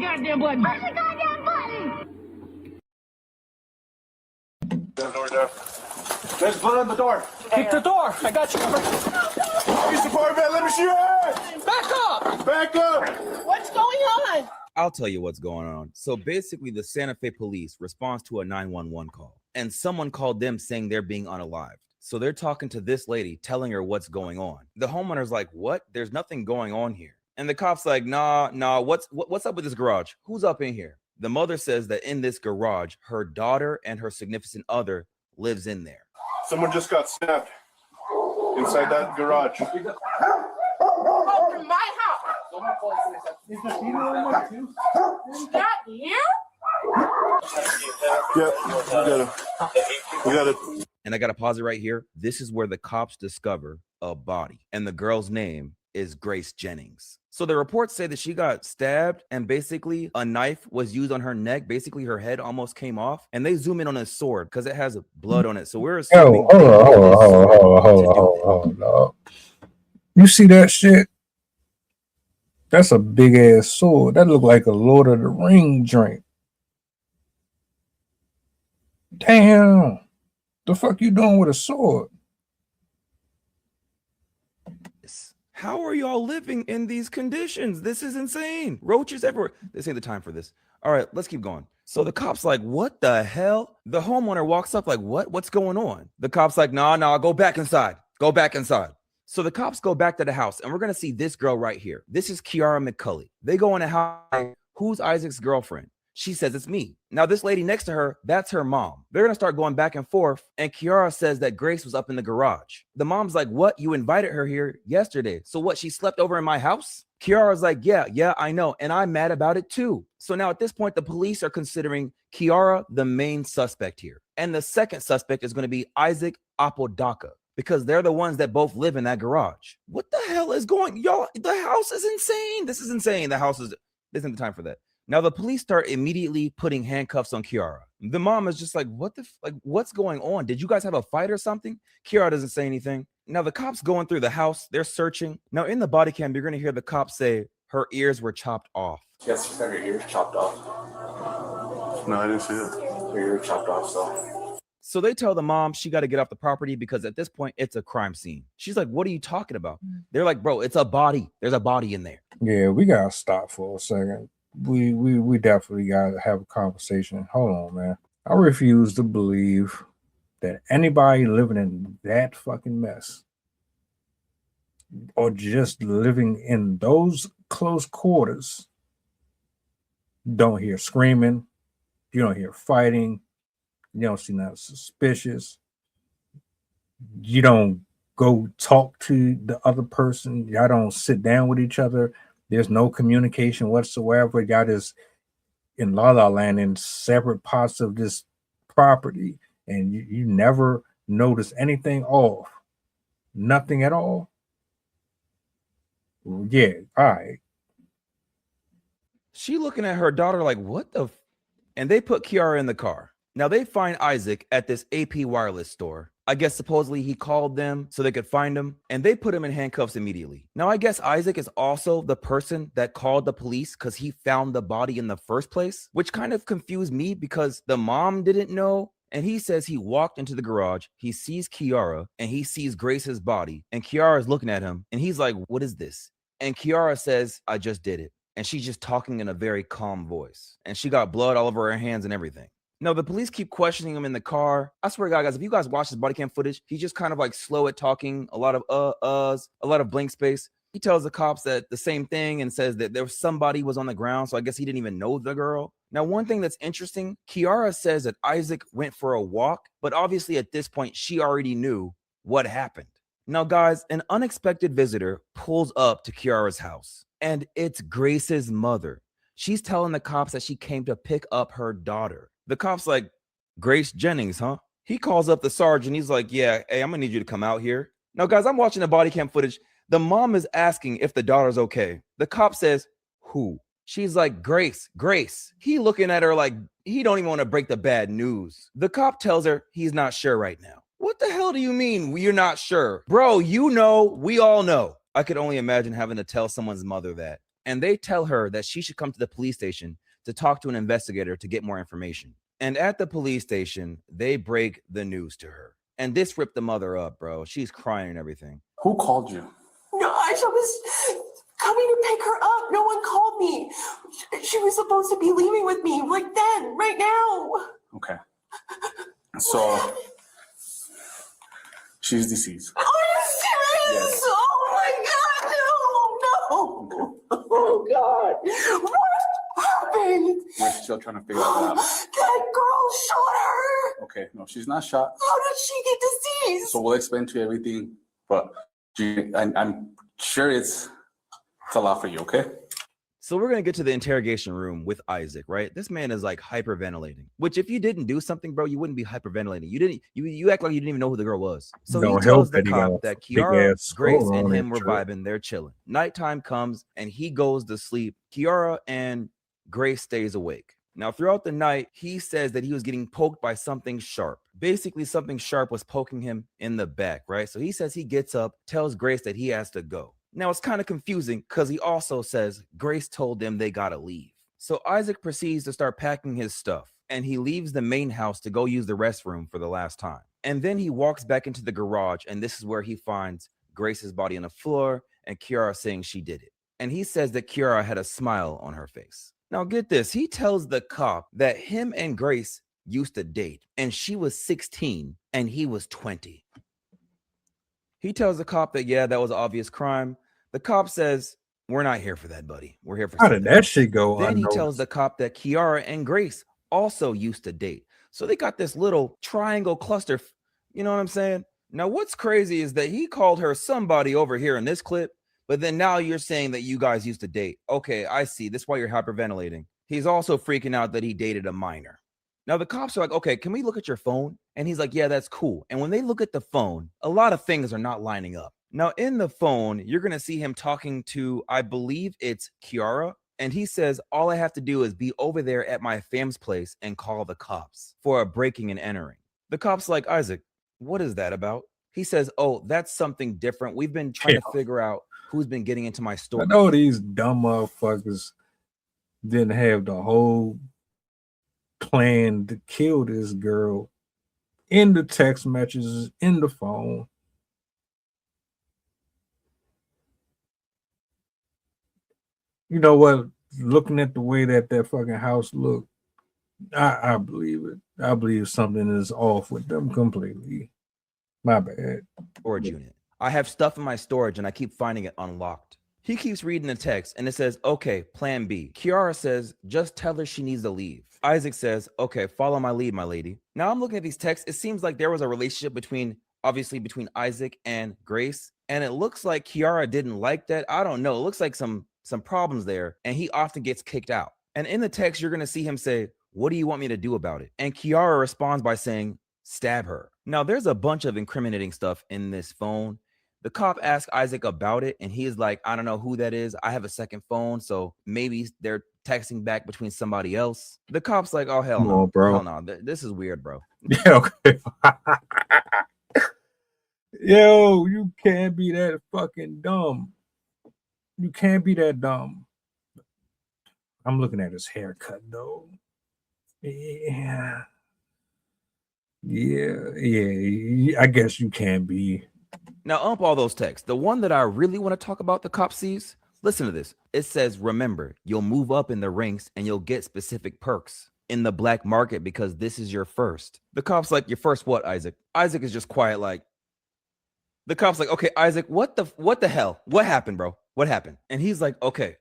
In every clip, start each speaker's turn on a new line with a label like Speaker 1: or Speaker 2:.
Speaker 1: goddamn button. Push the goddamn button.
Speaker 2: There's blood on the door.
Speaker 3: Kick the door. I got you.
Speaker 2: Use the bar mat. Let me shoot it.
Speaker 3: Back up.
Speaker 2: Back up.
Speaker 1: What's going on?
Speaker 4: I'll tell you what's going on. So basically, the Santa Fe police responds to a 911 call, and someone called them saying they're being unalived. So they're talking to this lady, telling her what's going on. The homeowner's like, what? There's nothing going on here. And the cop's like, nah, what's up with this garage? Who's up in here? The mother says that in this garage, her daughter and her significant other lives in there.
Speaker 2: Someone just got stabbed inside that garage.
Speaker 1: From my house.
Speaker 3: Is the female one too?
Speaker 1: Not here?
Speaker 2: Yep, we got it.
Speaker 4: And I got to pause it right here. This is where the cops discover a body, and the girl's name is Grace Jennings. So the reports say that she got stabbed and basically a knife was used on her neck. Basically, her head almost came off, and they zoom in on a sword because it has blood on it. So we're assuming.
Speaker 5: Hold on. You see that shit? That's a big ass sword. That look like a Lord of the Ring drink. Damn. The fuck you doing with a sword?
Speaker 4: How are y'all living in these conditions? This is insane. Roaches everywhere. This ain't the time for this. All right, let's keep going. So the cop's like, what the hell? The homeowner walks up like, what? What's going on? The cop's like, nah, go back inside. Go back inside. So the cops go back to the house, and we're going to see this girl right here. This is Kiara McCulley. They go in the house. Who's Isaac's girlfriend? She says it's me. Now, this lady next to her, that's her mom. They're going to start going back and forth, and Kiara says that Grace was up in the garage. The mom's like, what? You invited her here yesterday. So what, she slept over in my house? Kiara's like, yeah, I know, and I'm mad about it too. So now at this point, the police are considering Kiara the main suspect here. And the second suspect is going to be Isaac Apodaca, because they're the ones that both live in that garage. What the hell is going? Y'all, the house is insane. This is insane. The house is, this isn't the time for that. Now the police start immediately putting handcuffs on Kiara. The mom is just like, what's going on? Did you guys have a fight or something? Kiara doesn't say anything. Now the cops going through the house, they're searching. Now in the body cam, you're gonna hear the cops say her ears were chopped off.
Speaker 6: Yes, she had her ears chopped off.
Speaker 2: No, I didn't see it.
Speaker 6: Her ears chopped off,
Speaker 4: So they tell the mom she got to get off the property because at this point it's a crime scene. She's like, what are you talking about? They're like, bro, it's a body. There's a body in there.
Speaker 5: Yeah, we gotta stop for a second. We definitely gotta have a conversation. Hold on, man. I refuse to believe that anybody living in that fucking mess, or just living in those close quarters, don't hear screaming, you don't hear fighting, you don't see nothing suspicious, you don't go talk to the other person, y'all don't sit down with each other. There's no communication whatsoever. Y'all just in La La Land in separate parts of this property, and you never notice anything off. Nothing at all. Yeah, all right.
Speaker 4: She looking at her daughter like, what the? And they put Kiara in the car. Now they find Isaac at this AP wireless store. I guess supposedly he called them so they could find him, and they put him in handcuffs immediately. Now I guess Isaac is also the person that called the police because he found the body in the first place, which kind of confused me because the mom didn't know. And he says he walked into the garage, he sees Kiara, and he sees Grace's body, and Kiara is looking at him, and he's like, what is this? And Kiara says, I just did it. And she's just talking in a very calm voice, and she got blood all over her hands and everything. No, the police keep questioning him in the car. I swear to God, guys, if you guys watch this body cam footage, he's just kind of like slow at talking, a lot of uhs, a lot of blank space. He tells the cops that the same thing and says that there was somebody was on the ground. So I guess he didn't even know the girl. Now, one thing that's interesting, Kiara says that Isaac went for a walk, but obviously at this point, she already knew what happened. Now, guys, an unexpected visitor pulls up to Kiara's house, and it's Grace's mother. She's telling the cops that she came to pick up her daughter. The cop's like, Grace Jennings, huh? He calls up the sergeant. He's like, yeah, hey, I'm gonna need you to come out here. Now, guys, I'm watching the body cam footage. The mom is asking if the daughter's okay. The cop says, who? She's like, Grace. He looking at her like he don't even want to break the bad news. The cop tells her he's not sure right now. What the hell do you mean you're not sure? Bro, you know, we all know. I could only imagine having to tell someone's mother that. And they tell her that she should come to the police station to talk to an investigator to get more information. And at the police station, they break the news to her. And this ripped the mother up, bro. She's crying and everything.
Speaker 6: Who called you?
Speaker 7: No, I was coming to pick her up. No one called me. She was supposed to be leaving with me like then, right now.
Speaker 6: Okay. So she's deceased.
Speaker 7: Are you serious?
Speaker 6: Yes.
Speaker 7: Oh my God, no. Oh God. What happened?
Speaker 6: We're still trying to figure that out.
Speaker 7: That girl shot her.
Speaker 6: Okay, no, she's not shot.
Speaker 7: How did she get deceased?
Speaker 6: So we'll explain to you everything, but I'm sure it's a lot for you, okay?
Speaker 4: So we're going to get to the interrogation room with Isaac, right? This man is like hyperventilating, which if you didn't do something, bro, you wouldn't be hyperventilating. You act like you didn't even know who the girl was. So he tells the cop that Kiara, Grace, and him were vibing. They're chilling. Nighttime comes and he goes to sleep. Kiara and Grace stays awake. Now, throughout the night, he says that he was getting poked by something sharp. Basically, something sharp was poking him in the back, right? So he says he gets up, tells Grace that he has to go. Now, it's kind of confusing because he also says Grace told them they got to leave. So Isaac proceeds to start packing his stuff, and he leaves the main house to go use the restroom for the last time. And then he walks back into the garage, and this is where he finds Grace's body on the floor and Kiara saying she did it. And he says that Kiara had a smile on her face. Now, get this. He tells the cop that him and Grace used to date, and she was 16 and he was 20. He tells the cop that, yeah, that was an obvious crime. The cop says, we're not here for that, buddy. We're here for
Speaker 5: How did that shit go?
Speaker 4: Then he tells the cop that Kiara and Grace also used to date. So they got this little triangle cluster. You know what I'm saying? Now, what's crazy is that he called her somebody over here in this clip, but then now you're saying that you guys used to date. Okay, I see. That's why you're hyperventilating. He's also freaking out that he dated a minor. Now, the cops are like, okay, can we look at your phone? And he's like, yeah, that's cool. And when they look at the phone, a lot of things are not lining up. Now, in the phone, you're going to see him talking to, I believe it's Kiara. And he says, all I have to do is be over there at my fam's place and call the cops for a breaking and entering. The cop's like, Isaac, what is that about? He says, oh, that's something different. We've been trying to figure out who's been getting into my store.
Speaker 5: I know these dumb motherfuckers didn't have the whole plan to kill this girl in the text messages, in the phone. You know what? Looking at the way that fucking house looked, I believe it. I believe something is off with them completely. My bad.
Speaker 4: Storage unit. I have stuff in my storage and I keep finding it unlocked. He keeps reading the text and it says, okay, plan B. Kiara says, just tell her she needs to leave. Isaac says, okay, follow my lead, my lady. Now I'm looking at these texts. It seems like there was a relationship between Isaac and Grace. And it looks like Kiara didn't like that. I don't know. It looks like some problems there. And he often gets kicked out. And in the text, you're going to see him say, what do you want me to do about it? And Kiara responds by saying, stab her. Now, there's a bunch of incriminating stuff in this phone. The cop asks Isaac about it, and he's like, I don't know who that is. I have a second phone, so maybe they're texting back between somebody else. The cop's like, oh, hell no, bro. Hell no. This is weird, bro.
Speaker 5: Yeah, okay. Yo, you can't be that fucking dumb. You can't be that dumb. I'm looking at his haircut, though. Yeah. I guess you can be.
Speaker 4: Now, ump all those texts. The one that I really want to talk about the cop sees, listen to this. It says, remember, you'll move up in the ranks and you'll get specific perks in the black market because this is your first. The cop's like, your first what, Isaac? Isaac is just quiet like. The cop's like, okay, Isaac, what the hell? What happened, bro? What happened? And he's like, okay.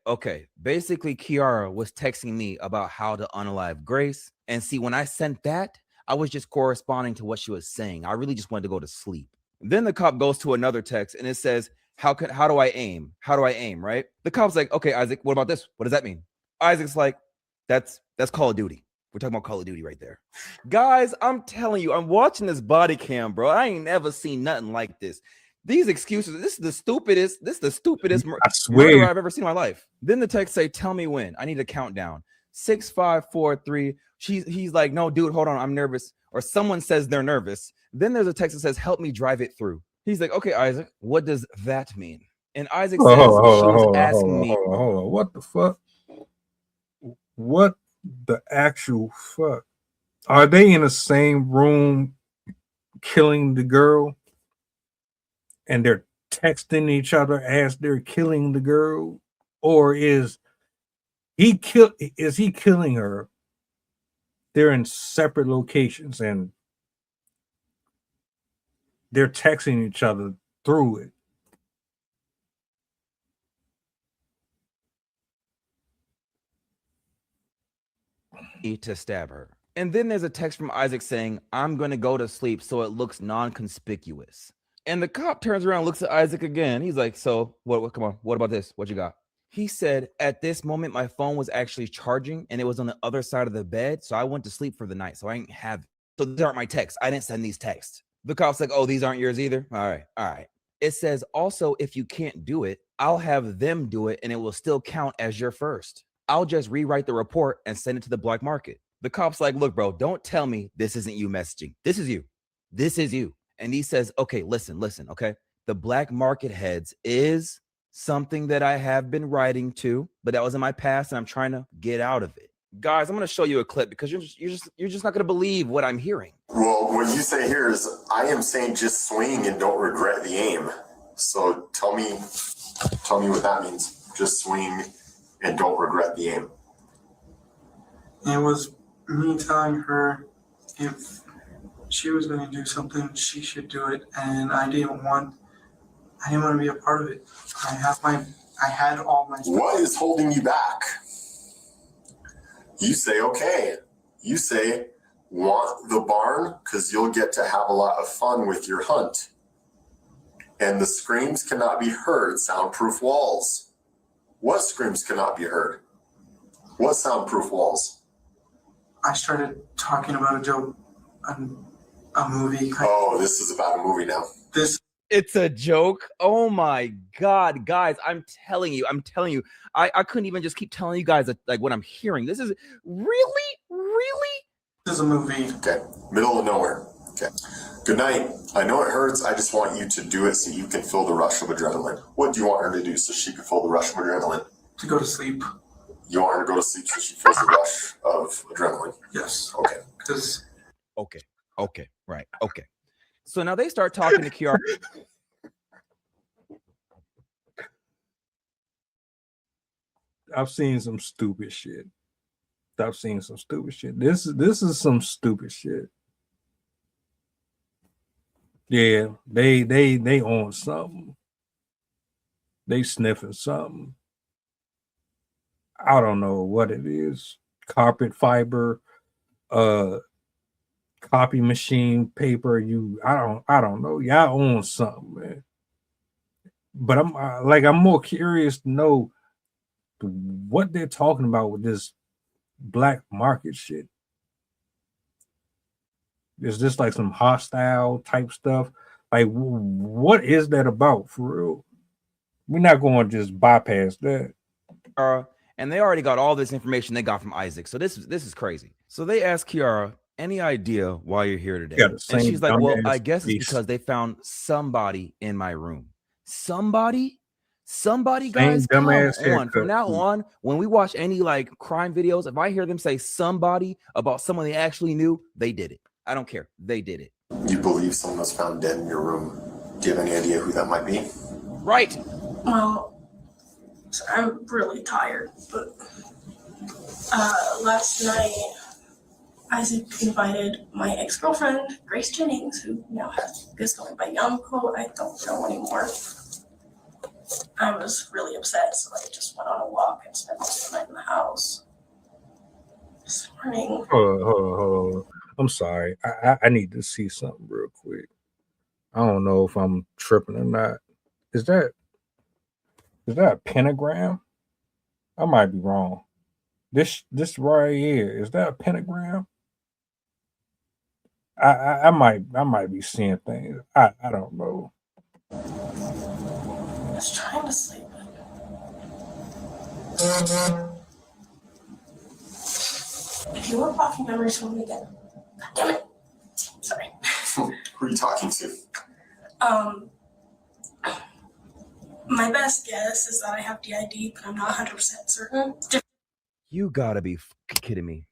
Speaker 4: Basically, Kiara was texting me about how to unalive Grace. And see, when I sent that, I was just corresponding to what she was saying. I really just wanted to go to sleep. Then the cop goes to another text and it says, how do I aim? How do I aim, right? The cop's like, okay, Isaac, what about this? What does that mean? Isaac's like, that's Call of Duty. We're talking about Call of Duty right there. Guys, I'm telling you, I'm watching this body cam, bro. I ain't never seen nothing like this. These excuses, this is the stupidest
Speaker 5: I swear
Speaker 4: murder I've ever seen in my life. Then the text say, tell me when. I need a countdown. 6543. He's like, no, dude, hold on, I'm nervous. Or someone says they're nervous. Then there's a text that says, help me drive it through. He's like, okay, Isaac, what does that mean? And Isaac says, she was asking me.
Speaker 5: Hold on. What the fuck? What the actual fuck? Are they in the same room killing the girl? And they're texting each other as they're killing the girl? Or is he killing her? They're in separate locations and they're texting each other through it.
Speaker 4: To stab her. And then there's a text from Isaac saying, I'm going to go to sleep so it looks non-conspicuous. And the cop turns around, looks at Isaac again. He's like, so what come on, what about this? What you got? He said, at this moment, my phone was actually charging and it was on the other side of the bed. So I went to sleep for the night. So I didn't have it. So these aren't my texts. I didn't send these texts. The cop's like, oh, these aren't yours either. All right. It says also, if you can't do it, I'll have them do it and it will still count as your first. I'll just rewrite the report and send it to the black market. The cop's like, look, bro, don't tell me this isn't you messaging. This is you. This is you. And he says, okay, listen, okay? The black market heads is something that I have been writing to, but that was in my past and I'm trying to get out of it. Guys, I'm going to show you a clip because you're just not going to believe what I'm hearing.
Speaker 2: Well, what you say here is, I am saying just swing and don't regret the aim. So tell me what that means. Just swing and don't regret the aim.
Speaker 8: It was me telling her if she was going to do something, she should do it, and I didn't want to be a part of it. I had all my stuff.
Speaker 2: What is holding you back? You say, okay. You say, want the barn because you'll get to have a lot of fun with your hunt. And the screams cannot be heard, soundproof walls. What screams cannot be heard? What soundproof walls?
Speaker 8: I started talking about a joke, a movie.
Speaker 2: Oh, this is about a movie now.
Speaker 4: It's a joke. Oh my God, guys, I'm telling you, I couldn't even just keep telling you guys that, like, what I'm hearing. This is really.
Speaker 8: This is a movie.
Speaker 2: Okay, middle of nowhere. Okay. Good night. I know it hurts. I just want you to do it so you can feel the rush of adrenaline. What do you want her to do so she can feel the rush of adrenaline?
Speaker 8: To go to sleep.
Speaker 2: You want her to go to sleep so she feels the rush of adrenaline?
Speaker 8: Yes.
Speaker 2: Okay.
Speaker 8: Because.
Speaker 4: Okay. Right. Okay. So now they start talking to Kiara.
Speaker 5: I've seen some stupid shit. This is some stupid shit. Yeah, they on something. They sniffing something. I don't know what it is. Carpet fiber, copy machine paper. I don't know. Y'all own something, man. But I'm more curious to know what they're talking about with this black market shit. Is this like some hostile type stuff? Like, what is that about for real? We're not going to just bypass that.
Speaker 4: And they already got all this information they got from Isaac. So this is crazy. So they asked Kiara, any idea why you're here today?
Speaker 5: Yeah,
Speaker 4: and she's like, well, I guess it's because they found somebody in my room. Somebody, guys, come on. From now on, when we watch any like crime videos, if I hear them say somebody about someone they actually knew, they did it. I don't care. They did it.
Speaker 2: You believe someone was found dead in your room. Do you have any idea who that might be?
Speaker 4: Right.
Speaker 9: Well, so I'm really tired, but last night Isaac invited my ex-girlfriend, Grace Jennings, who now is going by Yamko. I don't know anymore. I was really upset, so I just went on a walk and spent most of the night in the house. This morning.
Speaker 5: Hold on. I'm sorry. I need to see something real quick. I don't know if I'm tripping or not. Is that a pentagram? I might be wrong. This right here, is that a pentagram? I might be seeing things. I don't know.
Speaker 9: I was trying to sleep. if you want blocking memories from me again, God damn it. Sorry.
Speaker 2: Who are you talking to?
Speaker 9: My best guess is that I have DID, but I'm not 100% certain.
Speaker 4: You gotta be kidding me.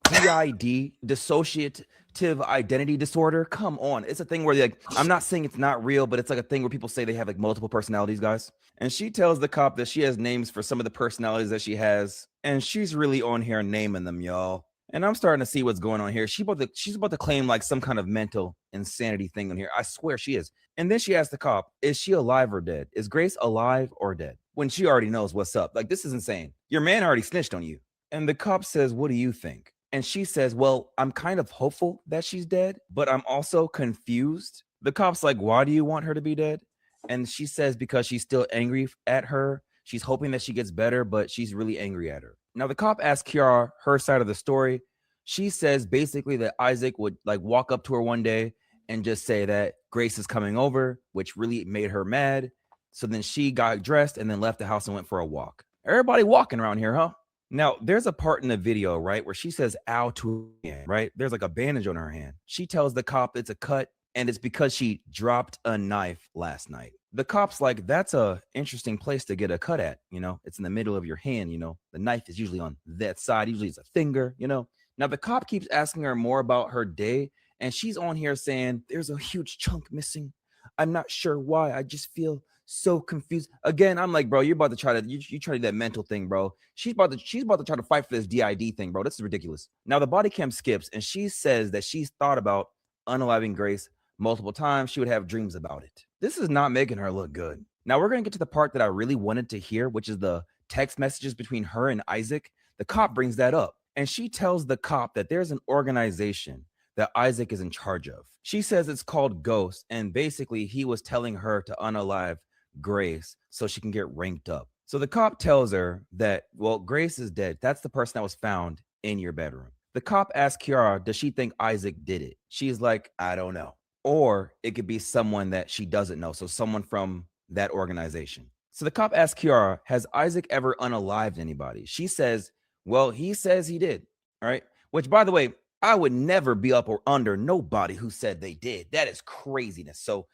Speaker 4: DID, dissociative identity disorder. Come on. It's a thing where like, I'm not saying it's not real, but it's like a thing where people say they have like multiple personalities, guys. And she tells the cop that she has names for some of the personalities that she has, and she's really on here naming them, y'all. And I'm starting to see what's going on here. She's about to claim like some kind of mental insanity thing on here. I swear she is. And then she asks the cop, is she alive or dead? Is Grace alive or dead? When she already knows what's up. Like, this is insane. Your man already snitched on you. And the cop says, what do you think? And she says, well, I'm kind of hopeful that she's dead, but I'm also confused. The cop's like, why do you want her to be dead? And she says, because she's still angry at her. She's hoping that she gets better, but she's really angry at her. Now, the cop asks Kiara her side of the story. She says basically that Isaac would like walk up to her one day and just say that Grace is coming over, which really made her mad. So then she got dressed and then left the house and went for a walk. Everybody walking around here, huh? Now, there's a part in the video, right, where she says, ow to her hand, right? There's like a bandage on her hand. She tells the cop it's a cut, and it's because she dropped a knife last night. The cop's like, that's a interesting place to get a cut at, you know? It's in the middle of your hand, you know? The knife is usually on that side. Usually it's a finger, you know? Now, the cop keeps asking her more about her day, and she's on here saying, there's a huge chunk missing. I'm not sure why. I just feel so confused. Again, I'm like, bro, you're about to try to you try to do that mental thing, bro. She's about to try to fight for this DID thing, bro. This is ridiculous. Now the body cam skips, and she says that she's thought about unaliving Grace multiple times. She would have dreams about it. This is not making her look good. Now we're gonna get to the part that I really wanted to hear, which is the text messages between her and Isaac. The cop brings that up, and she tells the cop that there's an organization that Isaac is in charge of. She says it's called Ghost, and basically he was telling her to unalive Grace so she can get ranked up. So the cop tells her that, well, Grace is dead. That's the person that was found in your bedroom. The cop asks Kiara, does she think Isaac did it? She's like, I don't know. Or it could be someone that she doesn't know. So someone from that organization. So the cop asks Kiara, has Isaac ever unalived anybody? She says, well, he says he did. All right. Which, by the way, I would never be up or under nobody who said they did. That is craziness. So,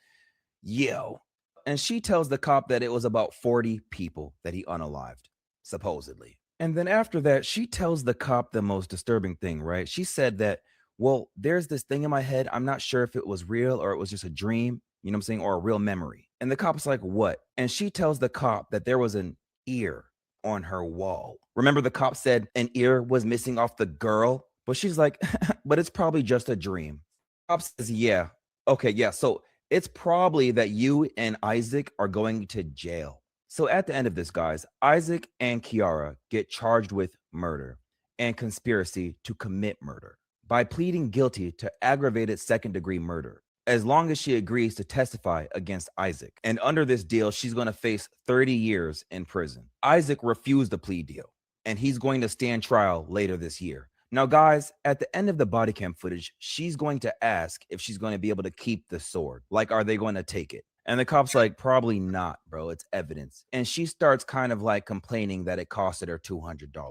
Speaker 4: yo. And she tells the cop that it was about 40 people that he unalived, supposedly. And then after that, she tells the cop the most disturbing thing, right? She said that, well, there's this thing in my head. I'm not sure if it was real or it was just a dream, you know what I'm saying, or a real memory. And the cop's like, what? And she tells the cop that there was an ear on her wall. Remember the cop said an ear was missing off the girl? But she's like, but it's probably just a dream. The cop says, yeah. Okay, yeah. So it's probably that you and Isaac are going to jail. So at the end of this, guys, Isaac and Kiara get charged with murder and conspiracy to commit murder by pleading guilty to aggravated second-degree murder, as long as she agrees to testify against Isaac. And under this deal, she's going to face 30 years in prison. Isaac refused the plea deal, and he's going to stand trial later this year. Now, guys, at the end of the body cam footage, she's going to ask if she's going to be able to keep the sword. Like, are they going to take it? And the cop's like, probably not, bro. It's evidence. And she starts kind of like complaining that it costed her $200.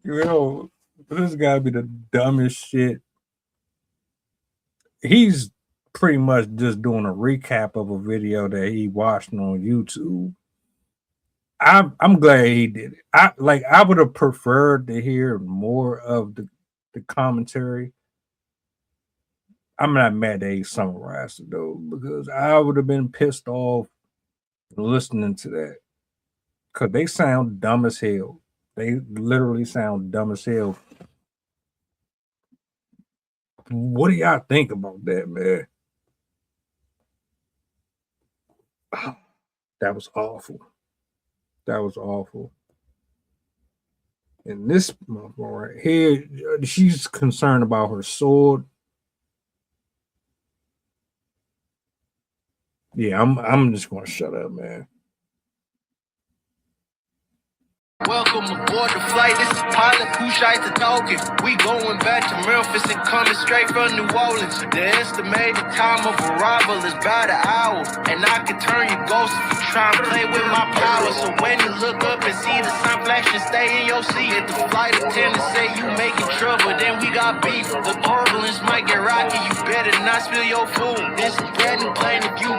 Speaker 5: You know, this gotta be the dumbest shit. He's pretty much just doing a recap of a video that he watched on YouTube. I'm glad he did it. I would have preferred to hear more of the commentary. I'm not mad that he summarized it though, because I would have been pissed off listening to that. Cause they sound dumb as hell. They literally sound dumb as hell. What do y'all think about that, man? That was awful. That was awful. And this right here, she's concerned about her sword. Yeah, I'm just gonna shut up, man.
Speaker 10: Welcome aboard the flight. This is pilot Pusha talking. We going back to Memphis and coming straight from New Orleans. The estimated time of arrival is about an hour, and I can turn your ghost if you try and play with my power. So when you look up and see the sign flashing, stay in your seat. If the flight attendant say you making trouble, then we got beef. The turbulence might get rocky. You better not spill your food. This is brand new plane. If you